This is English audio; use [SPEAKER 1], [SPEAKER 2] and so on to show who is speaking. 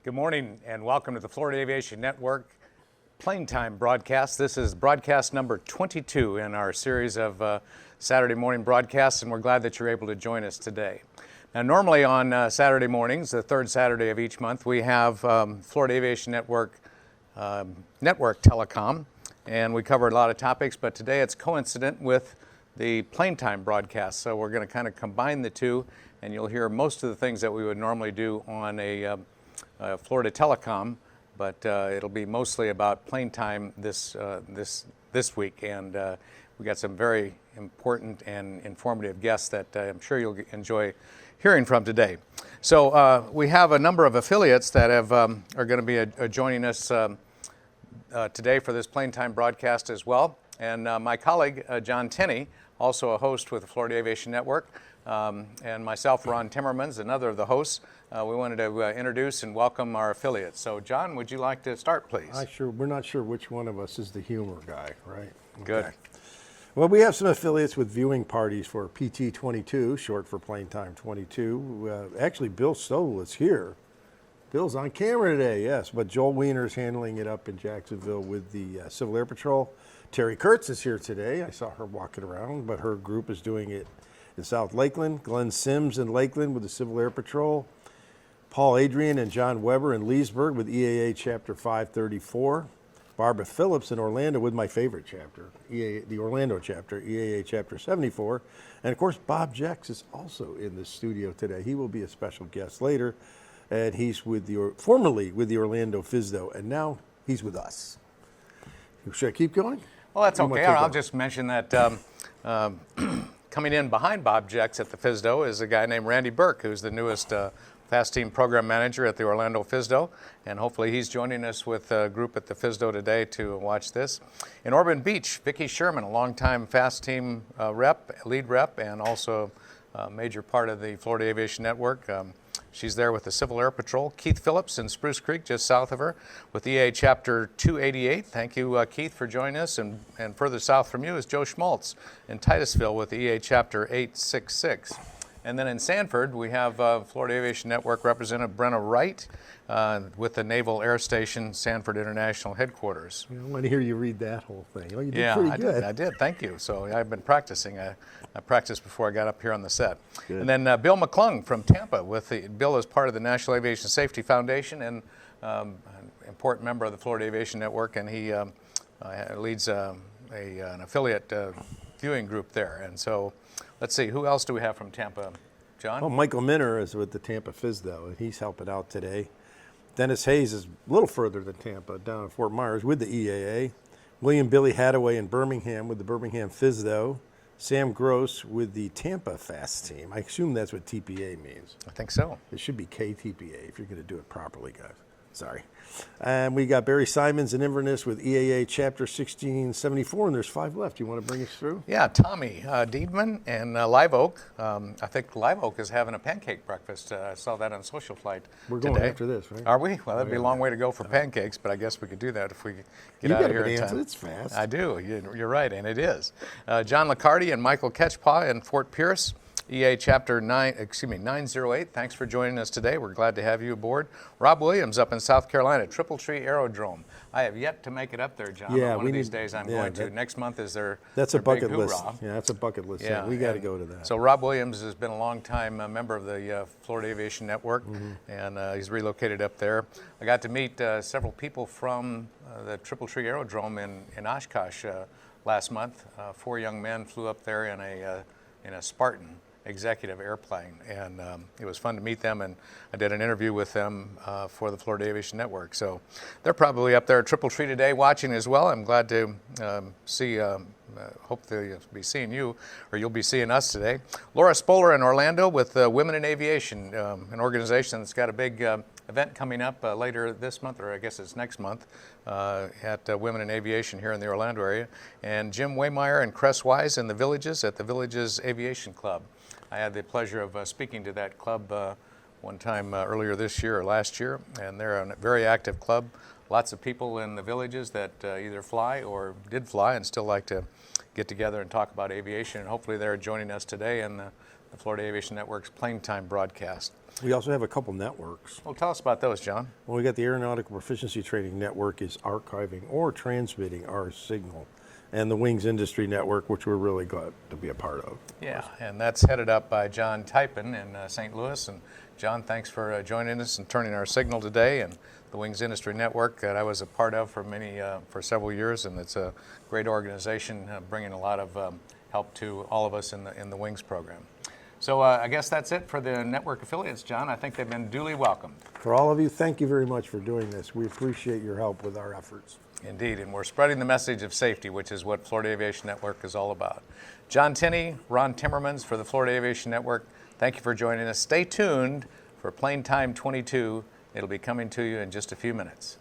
[SPEAKER 1] Good morning and welcome to the Florida Aviation Network Plane Time broadcast. This is broadcast number 22 in our series of Saturday morning broadcasts, and we're glad that you're able to join us today. Now, normally on Saturday mornings, the third Saturday of each month, we have Florida Aviation Network Telecom, and we cover a lot of topics, but today it's coincident with the Plane Time broadcast, so we're going to kind of combine the two, and you'll hear most of the things that we would normally do on a Florida Telecom, but it'll be mostly about plane time this week, and we got some very important and informative guests that I'm sure you'll enjoy hearing from today. So we have a number of affiliates that are going to be joining us today for this plane time broadcast as well, and my colleague John Tenney, also a host with the Florida Aviation Network, and myself, Ron Timmermans, another of the hosts. We wanted to introduce and welcome our affiliates. So, John, would you like to start, please?
[SPEAKER 2] We're not sure which one of us is the humor guy, right?
[SPEAKER 1] Good.
[SPEAKER 2] Okay. Well, we have some affiliates with viewing parties for PT22, short for Plane Time 22. Actually, Bill Stoll is here. Bill's on camera today, yes, but Joel Wiener is handling it up in Jacksonville with the Civil Air Patrol. Terry Kurtz is here today. I saw her walking around, but her group is doing it in South Lakeland. Glenn Sims in Lakeland with the Civil Air Patrol. Paul Adrian and John Weber in Leesburg with EAA Chapter 534. Barbara Phillips in Orlando with my favorite chapter, the Orlando chapter, EAA Chapter 74. And of course, Bob Jex is also in the studio today. He will be a special guest later. And he's formerly with the Orlando FSDO, and now he's with us. Should I keep going?
[SPEAKER 1] Well, that's okay. I'll just mention that coming in behind Bob Jex at the FSDO is a guy named Randy Burke, who's the newest Fast Team Program Manager at the Orlando FSDO, and hopefully he's joining us with a group at the FSDO today to watch this. In Ormond Beach, Vicki Sherman, a longtime Fast Team lead rep, and also a major part of the Florida Aviation Network. She's there with the Civil Air Patrol. Keith Phillips in Spruce Creek, just south of her, with EA Chapter 288. Thank you, Keith, for joining us. And further south from you is Joe Schmaltz in Titusville with the EA Chapter 866. And then in Sanford, we have Florida Aviation Network Representative Brenna Wright with the Naval Air Station Sanford International Headquarters.
[SPEAKER 2] I want to hear you read that whole thing. Oh, you did pretty good.
[SPEAKER 1] I did. Thank you. So I've been practicing. I practiced before I got up here on the set.
[SPEAKER 2] Good.
[SPEAKER 1] And then Bill McClung from Tampa. Bill is part of the National Aviation Safety Foundation and an important member of the Florida Aviation Network, and he leads an affiliate viewing group there. And so let's see, who else do we have from Tampa, John?
[SPEAKER 2] Oh, Michael Minner is with the Tampa FSDO, and he's helping out today. Dennis Hayes is a little further than Tampa, down in Fort Myers with the EAA. William Billy Hadaway in Birmingham with the Birmingham FSDO. Sam Gross with the Tampa Fast Team. I assume that's what TPA means.
[SPEAKER 1] I think so.
[SPEAKER 2] It should be KTPA if you're going to do it properly, guys. Sorry. And we got Barry Simons in Inverness with EAA Chapter 1674, and there's 5 left. You want to bring us through?
[SPEAKER 1] Yeah, Tommy Deedman and Live Oak. I think Live Oak is having a pancake breakfast. I saw that on Social Flight
[SPEAKER 2] We're going
[SPEAKER 1] today.
[SPEAKER 2] after this, right?
[SPEAKER 1] Are we? Well, that'd be a long way to go for pancakes, but I guess we could do that if we get out of here in time.
[SPEAKER 2] It's fast.
[SPEAKER 1] I do. You're right, and it is. John Liccardi and Michael Ketchpaw in Fort Pierce. EA Chapter 908. Thanks for joining us today. We're glad to have you aboard. Rob Williams up in South Carolina, Triple Tree Aerodrome. I have yet to make it up there, John.
[SPEAKER 2] Yeah,
[SPEAKER 1] one of these days I'm going to. Next month is their
[SPEAKER 2] That's
[SPEAKER 1] their
[SPEAKER 2] a bucket
[SPEAKER 1] big
[SPEAKER 2] list.
[SPEAKER 1] hoorah.
[SPEAKER 2] Yeah, that's a bucket list.
[SPEAKER 1] Yeah,
[SPEAKER 2] we got to go to that.
[SPEAKER 1] So Rob Williams has been a long-time member of the Florida Aviation Network, and he's relocated up there. I got to meet several people from the Triple Tree Aerodrome in Oshkosh last month. 4 young men flew up there in a Spartan executive airplane, and it was fun to meet them, and I did an interview with them for the Florida Aviation Network. So they're probably up there at Triple Tree today watching as well. I'm glad to hope they'll be seeing you, or you'll be seeing us today. Laura Spoler in Orlando with Women in Aviation, an organization that's got a big event coming up later this month, or I guess it's next month, at Women in Aviation here in the Orlando area. And Jim Waymeyer and Cress Wise in the Villages at the Villages Aviation Club. I had the pleasure of speaking to that club one time earlier this year or last year, and they're a very active club. Lots of people in the Villages that either fly or did fly and still like to get together and talk about aviation, and hopefully they're joining us today in the Florida Aviation Network's Plane Time broadcast.
[SPEAKER 2] We also have a couple networks.
[SPEAKER 1] Well, tell us about those, John.
[SPEAKER 2] Well, we got the Aeronautical Proficiency Training Network is archiving or transmitting our signal, and the Wings Industry Network, which we're really glad to be a part of.
[SPEAKER 1] Yeah, and that's headed up by John Typen in St. Louis. And John, thanks for joining us and turning our signal today. And the Wings Industry Network that I was a part of for several years, and it's a great organization bringing a lot of help to all of us in the Wings program. So I guess that's it for the network affiliates, John. I think they've been duly welcomed.
[SPEAKER 2] For all of you, thank you very much for doing this. We appreciate your help with our efforts.
[SPEAKER 1] Indeed, and we're spreading the message of safety, which is what Florida Aviation Network is all about. John Tinney, Ron Timmermans for the Florida Aviation Network, thank you for joining us. Stay tuned for Plane Time 22. It'll be coming to you in just a few minutes.